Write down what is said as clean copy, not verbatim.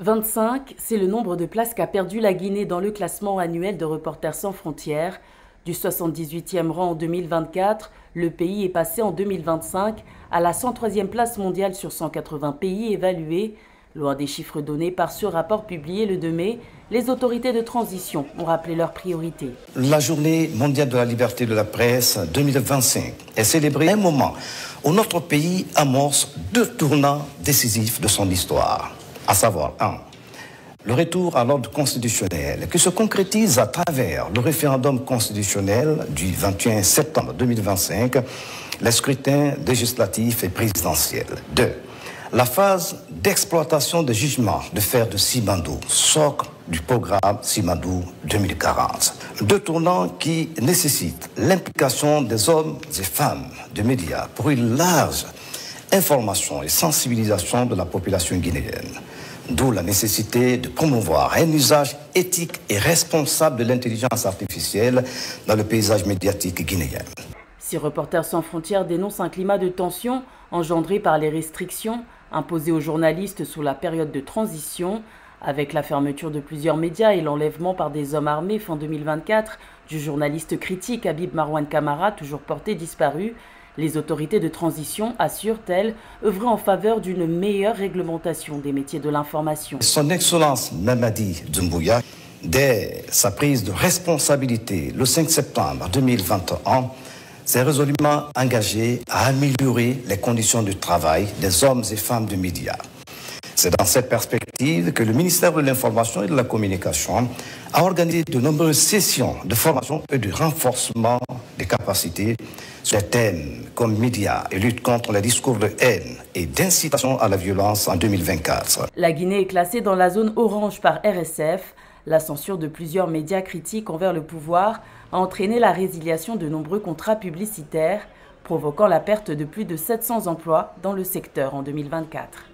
25, c'est le nombre de places qu'a perdu la Guinée dans le classement annuel de Reporters sans frontières. Du 78e rang en 2024, le pays est passé en 2025 à la 103e place mondiale sur 180 pays évalués. Loin des chiffres donnés par ce rapport publié le 2 mai, les autorités de transition ont rappelé leurs priorités. La journée mondiale de la liberté de la presse 2025 est célébrée à un moment où notre pays amorce deux tournants décisifs de son histoire. À savoir, 1. Le retour à l'ordre constitutionnel qui se concrétise à travers le référendum constitutionnel du 21 septembre 2025, les scrutins législatifs et présidentiels. 2. La phase d'exploitation des jugements de fer de Simandou, socle du programme Simandou 2040. Deux tournants qui nécessitent l'implication des hommes et femmes de médias pour une large information et sensibilisation de la population guinéenne. D'où la nécessité de promouvoir un usage éthique et responsable de l'intelligence artificielle dans le paysage médiatique guinéen. Si Reporters sans frontières dénonce un climat de tension engendré par les restrictions imposées aux journalistes sous la période de transition, avec la fermeture de plusieurs médias et l'enlèvement par des hommes armés fin 2024 du journaliste critique Habib Marwan Camara, toujours porté disparu, les autorités de transition assurent-elles œuvrer en faveur d'une meilleure réglementation des métiers de l'information. Son Excellence Mamadi Doumbouya, dès sa prise de responsabilité le 5 septembre 2021, s'est résolument engagé à améliorer les conditions de travail des hommes et femmes de médias. C'est dans cette perspective que le ministère de l'Information et de la Communication a organisé de nombreuses sessions de formation et de renforcement des capacités sur des thèmes comme médias et lutte contre les discours de haine et d'incitation à la violence en 2024. La Guinée est classée dans la zone orange par RSF. La censure de plusieurs médias critiques envers le pouvoir a entraîné la résiliation de nombreux contrats publicitaires, provoquant la perte de plus de 700 emplois dans le secteur en 2024.